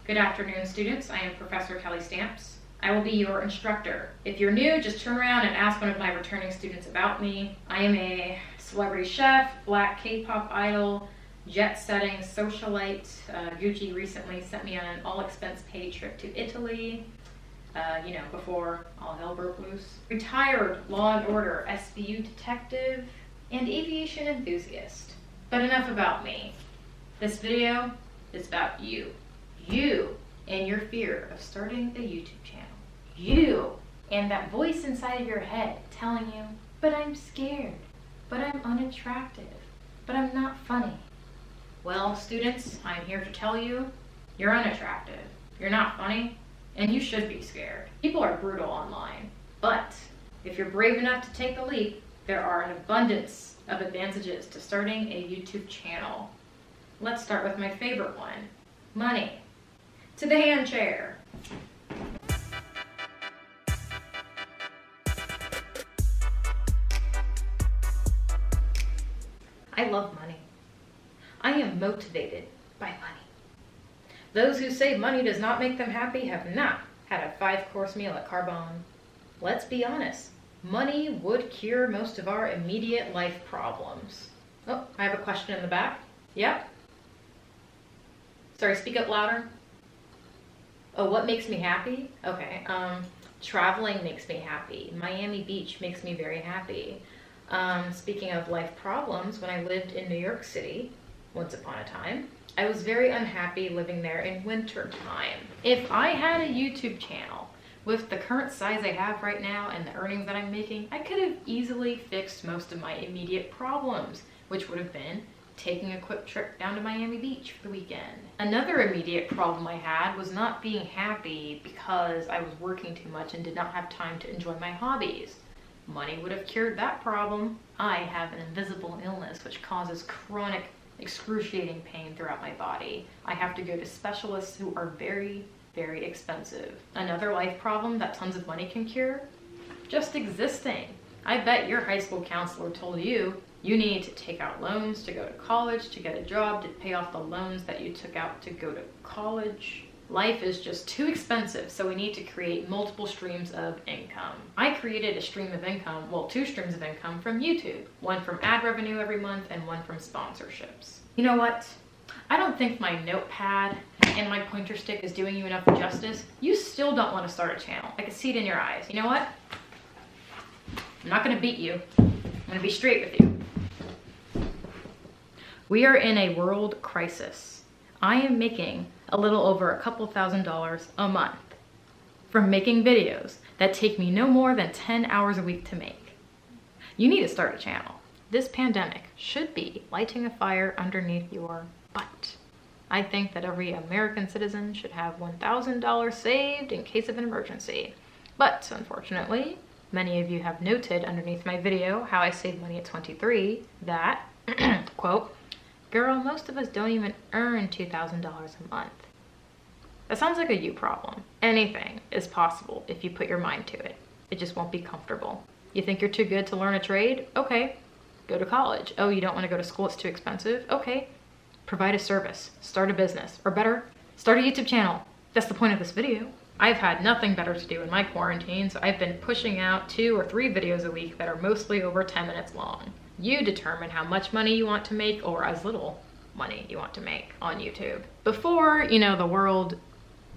Good afternoon, students. I am Professor Kelly Stamps. I will be your instructor. If you're new, just turn around and ask one of my returning students about me. I am a celebrity chef, black K-pop idol, jet-setting socialite. Gucci recently sent me on an all-expense-paid trip to Italy, before all hell broke loose. Retired Law & Order SVU detective and aviation enthusiast. But enough about me. This video is about you. You and your fear of starting a YouTube channel. You and that voice inside of your head telling you, but I'm scared, but I'm unattractive, but I'm not funny. Well, students, I'm here to tell you, you're unattractive, you're not funny, and you should be scared. People are brutal online, but if you're brave enough to take the leap, there are an abundance of advantages to starting a YouTube channel. Let's start with my favorite one, money. To the hand chair. I love money. I am motivated by money. Those who say money does not make them happy have not had a 5-course meal at Carbone. Let's be honest, money would cure most of our immediate life problems. Oh, I have a question in the back. Yep. Sorry, speak up louder. Oh, what makes me happy? Okay, traveling makes me happy. Miami Beach makes me very happy. Speaking of life problems, when I lived in New York City, once upon a time, I was very unhappy living there in winter time. If I had a YouTube channel with the current size I have right now and the earnings that I'm making, I could have easily fixed most of my immediate problems, which would have been taking a quick trip down to Miami Beach for the weekend. Another immediate problem I had was not being happy because I was working too much and did not have time to enjoy my hobbies. Money would have cured that problem. I have an invisible illness which causes chronic, excruciating pain throughout my body. I have to go to specialists who are very, very expensive. Another life problem that tons of money can cure? Just existing. I bet your high school counselor told you you need to take out loans to go to college, to get a job, to pay off the loans that you took out to go to college. Life is just too expensive, so we need to create multiple streams of income. I created a stream of income, well, 2 streams of income from YouTube. One from ad revenue every month and one from sponsorships. You know what? I don't think my notepad and my pointer stick is doing you enough justice. You still don't want to start a channel. I can see it in your eyes. You know what? I'm not gonna beat you. I'm gonna be straight with you. We are in a world crisis. I am making a little over a couple $1,000s a month from making videos that take me no more than 10 hours a week to make. You need to start a channel. This pandemic should be lighting a fire underneath your butt. I think that every American citizen should have $1,000 saved in case of an emergency. But unfortunately, many of you have noted underneath my video how I saved money at 23 that, quote, girl, most of us don't even earn $2,000 a month. That sounds like a you problem. Anything is possible if you put your mind to it. It just won't be comfortable. You think you're too good to learn a trade? Okay, go to college. Oh, you don't want to go to school, it's too expensive? Okay, provide a service, start a business, or better, start a YouTube channel. That's the point of this video. I've had nothing better to do in my quarantine, so I've been pushing out 2 or 3 videos a week that are mostly over 10 minutes long. You determine how much money you want to make or as little money you want to make on YouTube. Before, the world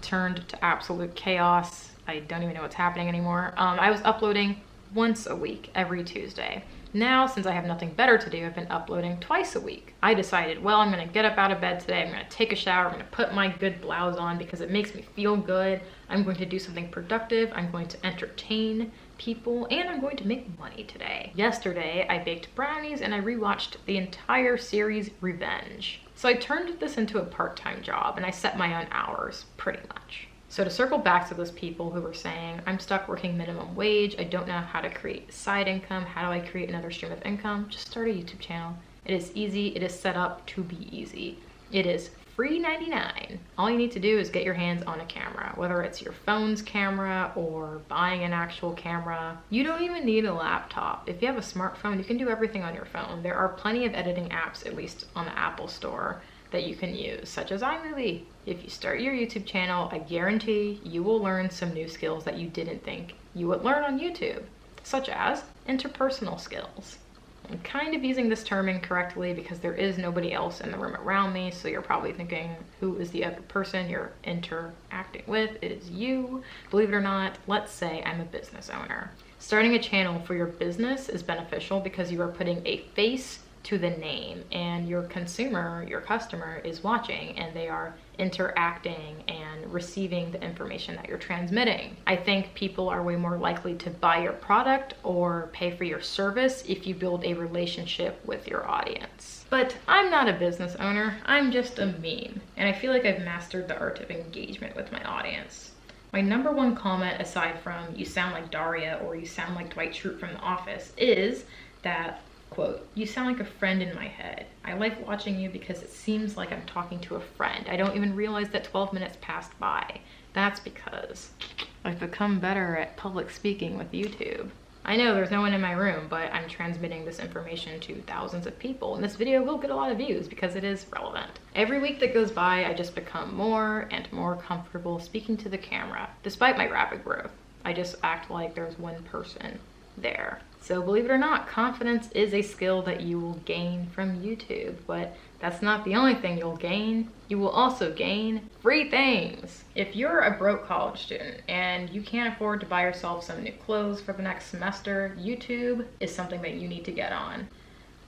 turned to absolute chaos, I don't even know what's happening anymore, I was uploading once a week, every Tuesday. Now, since I have nothing better to do, I've been uploading twice a week. I decided, well, I'm gonna get up out of bed today, I'm gonna take a shower, I'm gonna put my good blouse on because it makes me feel good. I'm going to do something productive, I'm going to entertain people, and I'm going to make money today. Yesterday, I baked brownies and I rewatched the entire series Revenge. So I turned this into a part-time job and I set my own hours, pretty much. So to circle back to those people who were saying, I'm stuck working minimum wage, I don't know how to create side income, how do I create another stream of income? Just start a YouTube channel. It is easy, it is set up to be easy. It is free 99. All you need to do is get your hands on a camera, whether it's your phone's camera or buying an actual camera. You don't even need a laptop. If you have a smartphone, you can do everything on your phone. There are plenty of editing apps, at least on the Apple Store, that you can use, such as iMovie. If you start your YouTube channel, I guarantee you will learn some new skills that you didn't think you would learn on YouTube, such as interpersonal skills. I'm kind of using this term incorrectly because there is nobody else in the room around me, so you're probably thinking, who is the other person you're interacting with? It is you. Believe it or not, let's say I'm a business owner. Starting a channel for your business is beneficial because you are putting a face to the name, and your consumer, your customer, is watching and they are interacting and receiving the information that you're transmitting. I think people are way more likely to buy your product or pay for your service if you build a relationship with your audience. But I'm not a business owner, I'm just a meme, and I feel like I've mastered the art of engagement with my audience. My number one comment, aside from "you sound like Daria" or "you sound like Dwight Schrute from The Office," is that, quote, "you sound like a friend in my head. I like watching you because it seems like I'm talking to a friend. I don't even realize that 12 minutes passed by." That's because I've become better at public speaking with YouTube. I know there's no one in my room, but I'm transmitting this information to thousands of people, and this video will get a lot of views because it is relevant. Every week that goes by, I just become more and more comfortable speaking to the camera. Despite my rapid growth, I just act like there's one person there. So believe it or not, confidence is a skill that you will gain from YouTube, but that's not the only thing you'll gain. You will also gain free things. If you're a broke college student and you can't afford to buy yourself some new clothes for the next semester, YouTube is something that you need to get on.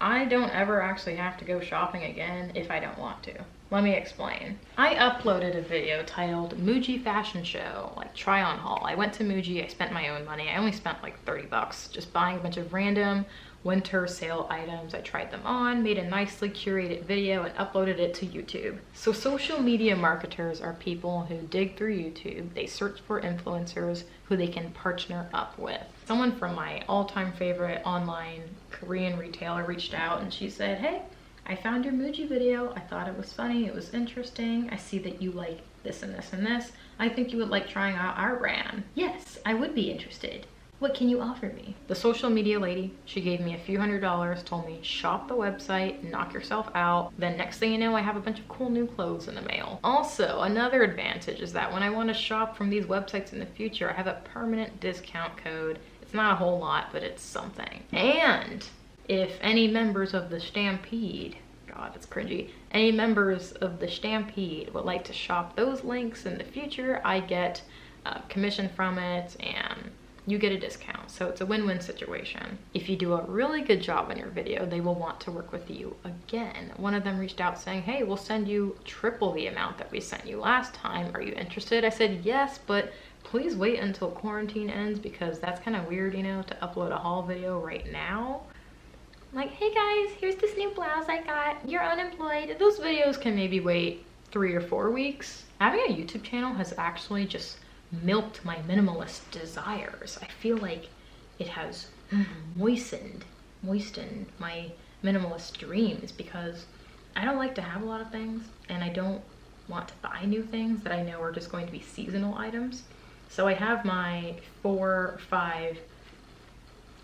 I don't ever actually have to go shopping again if I don't want to. Let me explain. I uploaded a video titled Muji Fashion Show, like try on haul. I went to Muji, I spent my own money. I only spent like 30 bucks just buying a bunch of random winter sale items. I tried them on, made a nicely curated video, and uploaded it to YouTube. So social media marketers are people who dig through YouTube. They search for influencers who they can partner up with. Someone from my all-time favorite online Korean retailer reached out and she said, "Hey, I found your Muji video. I thought it was funny. It was interesting. I see that you like this and this and this. I think you would like trying out our brand." Yes, I would be interested. What can you offer me? The social media lady, she gave me a few $100s, told me, shop the website, knock yourself out. Then next thing you know, I have a bunch of cool new clothes in the mail. Also, another advantage is that when I want to shop from these websites in the future, I have a permanent discount code. It's not a whole lot, but it's something. And if any members of the Stampede, God, it's cringy, any members of the Stampede would like to shop those links in the future, I get commission from it and you get a discount. So it's a win-win situation. If you do a really good job on your video, they will want to work with you again. One of them reached out saying, "Hey, we'll send you triple the amount that we sent you last time. Are you interested?" I said, "Yes, but please wait until quarantine ends because that's kind of weird, you know, to upload a haul video right now." Like, "Hey guys, here's this new blouse I got. You're unemployed." Those videos can maybe wait 3 or 4 weeks. Having a YouTube channel has actually just milked my minimalist desires. I feel like it has moistened my minimalist dreams because I don't like to have a lot of things and I don't want to buy new things that I know are just going to be seasonal items. So I have my 4 or 5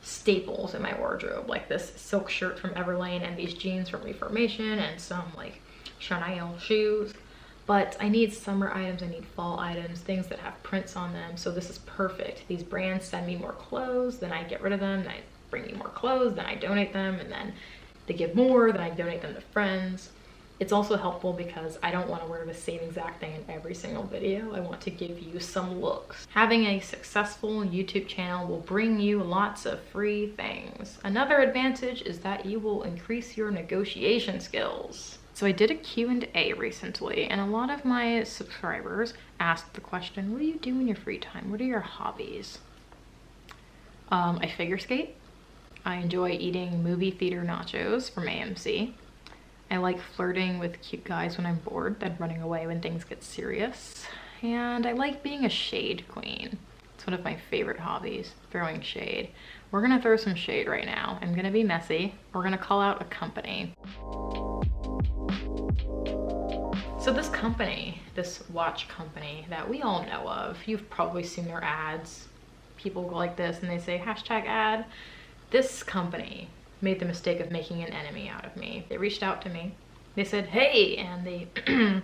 staples in my wardrobe, like this silk shirt from Everlane and these jeans from Reformation and some like Chanel shoes. But I need summer items, I need fall items, things that have prints on them. So this is perfect. These brands send me more clothes, then I get rid of them, then I bring me more clothes, then I donate them, and then they give more, then I donate them to friends. It's also helpful because I don't want to wear the same exact thing in every single video. I want to give you some looks. Having a successful YouTube channel will bring you lots of free things. Another advantage is that you will increase your negotiation skills. So I did a Q&A recently, and a lot of my subscribers asked the question, what do you do in your free time? What are your hobbies? I figure skate. I enjoy eating movie theater nachos from AMC. I like flirting with cute guys when I'm bored, then running away when things get serious. And I like being a shade queen. It's one of my favorite hobbies, throwing shade. We're gonna throw some shade right now. I'm gonna be messy. We're gonna call out a company. So this company, this watch company that we all know of, you've probably seen their ads. People go like this and they say #ad. This company made the mistake of making an enemy out of me. They reached out to me They said, hey, and they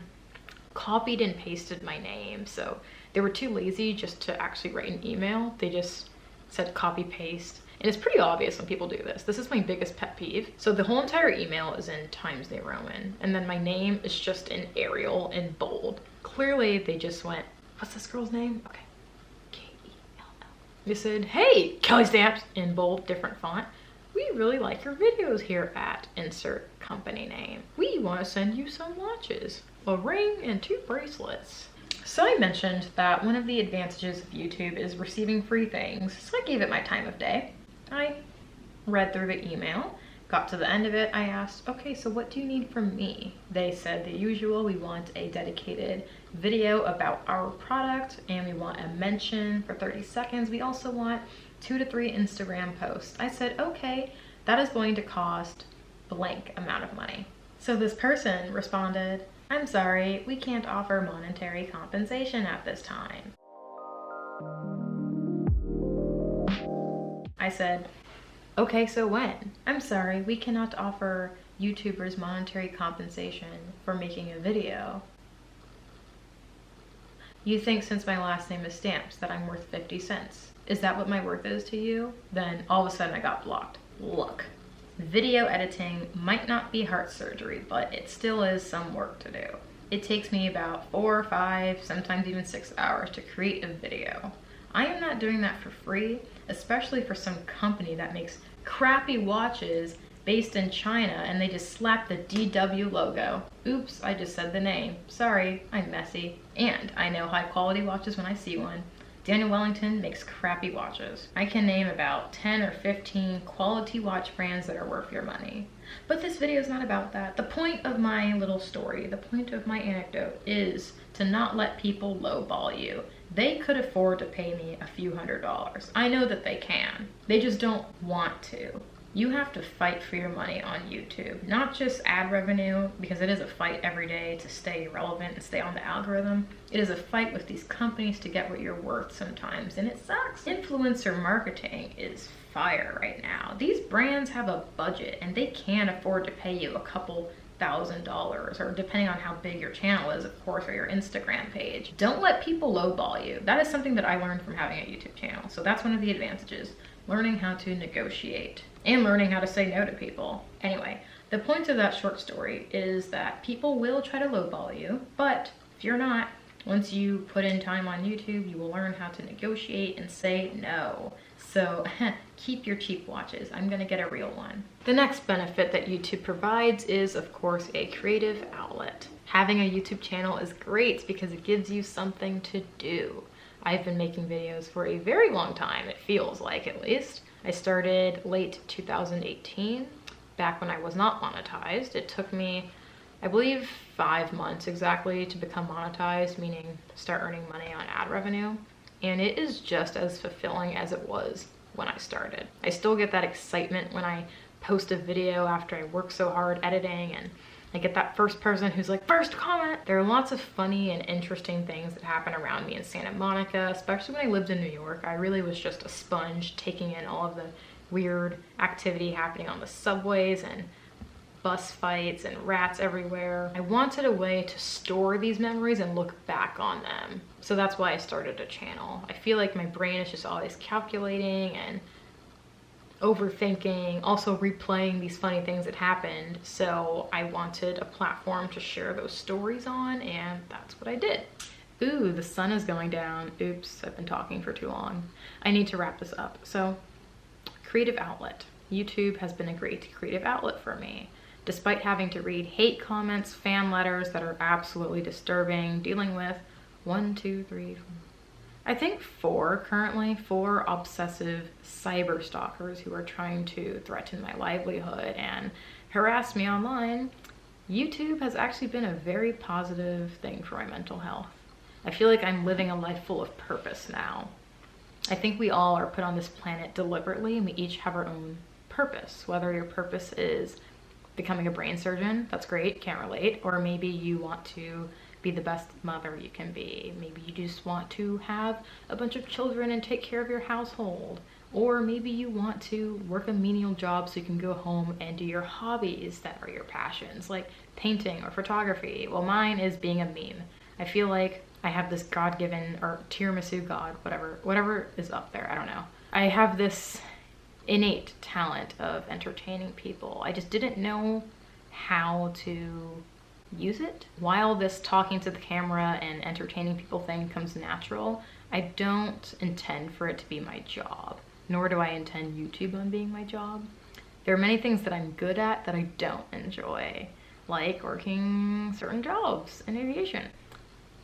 copied and pasted my name. So they were too lazy just to actually write an email. They just said copy paste. And it's pretty obvious when people do this. This is my biggest pet peeve. So the whole entire email is in Times New Roman, and then my name is just in Arial in bold. Clearly they just went, what's this girl's name? Okay, K-E-L-L. They said, hey, Kelly Stamps, in bold, different font. We really like your videos here at insert company name. We want to send you some watches, a ring, and 2 bracelets. So I mentioned that one of the advantages of YouTube is receiving free things, so I gave it my time of day. I read through the email, got to the end of it, I asked, okay, so what do you need from me? They said the usual, we want a dedicated video about our product, and we want a mention for 30 seconds. We also want 2 to 3 Instagram posts. I said, okay, that is going to cost blank amount of money. So this person responded, I'm sorry, we can't offer monetary compensation at this time. I said, okay, so when? I'm sorry, we cannot offer YouTubers monetary compensation for making a video. You think since my last name is Stamps that I'm worth 50 cents. Is that what my worth is to you? Then all of a sudden I got blocked. Look, video editing might not be heart surgery, but it still is some work to do. It takes me about 4 or 5, sometimes even 6 hours to create a video. I am not doing that for free, especially for some company that makes crappy watches based in China and they just slap the DW logo. Oops, I just said the name. Sorry, I'm messy. And I know high quality watches when I see one. Daniel Wellington makes crappy watches. I can name about 10 or 15 quality watch brands that are worth your money. But this video is not about that. The point of my little story, the point of my anecdote is to not let people lowball you. They could afford to pay me a few $100s. I know that they can. They just don't want to. You have to fight for your money on YouTube, not just ad revenue, because it is a fight every day to stay relevant and stay on the algorithm. It is a fight with these companies to get what you're worth sometimes, and it sucks. Influencer marketing is fire right now. These brands have a budget and they can afford to pay you a couple $1,000, or depending on how big your channel is, of course, or your Instagram page. Don't let people lowball you. That is something that I learned from having a YouTube channel. So that's one of the advantages, learning how to negotiate and learning how to say no to people. Anyway, the point of that short story is that people will try to lowball you, but if you're not, once you put in time on YouTube, you will learn how to negotiate and say no. So keep your cheap watches. I'm gonna get a real one. The next benefit that YouTube provides is, of course, a creative outlet. Having a YouTube channel is great because it gives you something to do. I've been making videos for a very long time, it feels like at least. I started late 2018, back when I was not monetized. It took me, I believe, 5 months exactly to become monetized, meaning start earning money on ad revenue. And it is just as fulfilling as it was when I started. I still get that excitement when I post a video after I work so hard editing, and I get that first person who's like, first comment. There are lots of funny and interesting things that happen around me in Santa Monica, especially when I lived in New York. I really was just a sponge taking in all of the weird activity happening on the subways and bus fights and rats everywhere. I wanted a way to store these memories and look back on them. So that's why I started a channel. I feel like my brain is just always calculating and overthinking, also replaying these funny things that happened. So I wanted a platform to share those stories on, and that's what I did. Ooh, the sun is going down. Oops, I've been talking for too long. I need to wrap this up. So, creative outlet. YouTube has been a great creative outlet for me. Despite having to read hate comments, fan letters that are absolutely disturbing, dealing with 1, 2, 3, 4, I think 4 currently, 4 obsessive cyber stalkers who are trying to threaten my livelihood and harass me online, YouTube has actually been a very positive thing for my mental health. I feel like I'm living a life full of purpose now. I think we all are put on this planet deliberately, and we each have our own purpose. Whether your purpose is becoming a brain surgeon, that's great, can't relate. Or maybe you want to be the best mother you can be. Maybe you just want to have a bunch of children and take care of your household. Or maybe you want to work a menial job so you can go home and do your hobbies that are your passions. Like, painting or photography? Well, mine is being a meme. I feel like I have this God-given, or tiramisu god, whatever is up there, I don't know. I have this innate talent of entertaining people. I just didn't know how to use it. While this talking to the camera and entertaining people thing comes natural, I don't intend for it to be my job, nor do I intend YouTube on being my job. There are many things that I'm good at that I don't enjoy, like working certain jobs in aviation.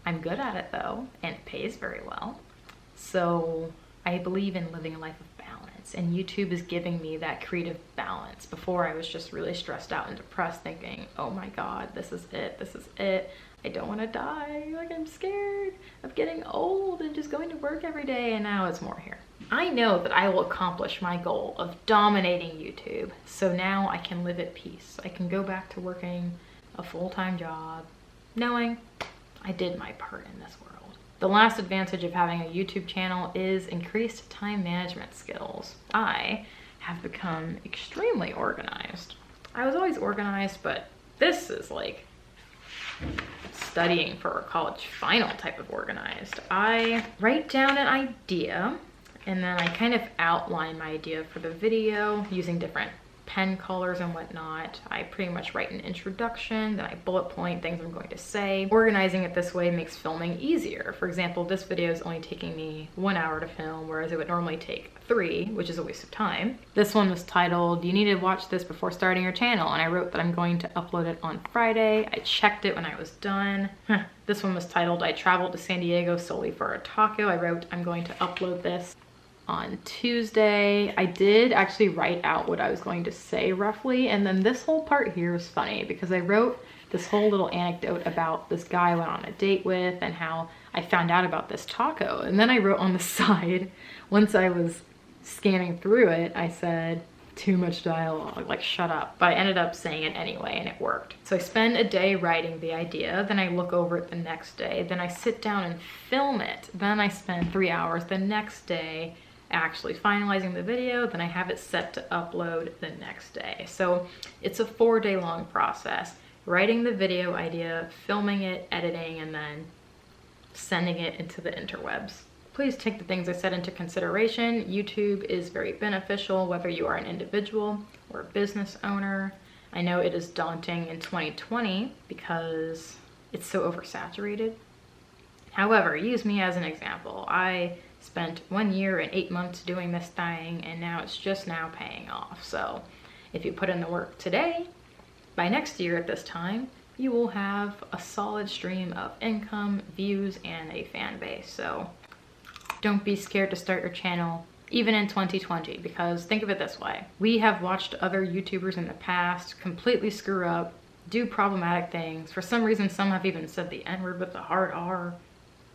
I'm good at it though, and it pays very well. So I believe in living a life of balance, and YouTube is giving me that creative balance. Before, I was just really stressed out and depressed, thinking, oh my God, this is it. I don't want to die. Like, I'm scared of getting old and just going to work every day, and now it's more here. I know that I will accomplish my goal of dominating YouTube, so now I can live at peace. I can go back to working a full-time job, knowing I did my part in this world. The last advantage of having a YouTube channel is increased time management skills. I have become extremely organized. I was always organized, but this is like studying for a college final type of organized. I write down an idea, and then I kind of outline my idea for the video using different pen colors and whatnot. I pretty much write an introduction, then I bullet point things I'm going to say. Organizing it this way makes filming easier. For example, this video is only taking me 1 hour to film, whereas it would normally take 3, which is a waste of time. This one was titled, "You need to watch this before starting your channel," and I wrote that I'm going to upload it on Friday. I checked it when I was done. This one was titled, "I traveled to San Diego solely for a taco." I wrote, I'm going to upload this on Tuesday. I did actually write out what I was going to say roughly, and then this whole part here is funny because I wrote this whole little anecdote about this guy I went on a date with and how I found out about this taco. And then I wrote on the side, once I was scanning through it, I said, too much dialogue, like shut up. But I ended up saying it anyway, and it worked. So I spend a day writing the idea, then I look over it the next day, then I sit down and film it. Then I spend 3 hours the next day actually finalizing the video, then I have it set to upload the next day. So it's a 4-day long process. Writing the video idea, filming it, editing, and then sending it into the interwebs. Please take the things I said into consideration. YouTube is very beneficial whether you are an individual or a business owner. I know it is daunting in 2020 because it's so oversaturated. However, use me as an example. I spent 1 year and 8 months doing this thing, and now it's just now paying off. So if you put in the work today, by next year at this time, you will have a solid stream of income, views, and a fan base. So don't be scared to start your channel, even in 2020, because think of it this way. We have watched other YouTubers in the past completely screw up, do problematic things. For some reason, some have even said the N-word with the hard R.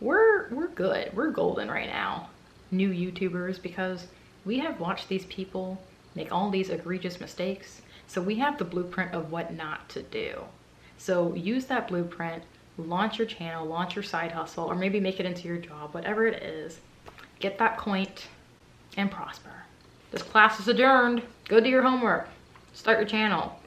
We're good. We're golden right now, new YouTubers, because we have watched these people make all these egregious mistakes. So we have the blueprint of what not to do. So use that blueprint, launch your channel, launch your side hustle, or maybe make it into your job, whatever it is. Get that coin and prosper. This class is adjourned. Go do your homework. Start your channel.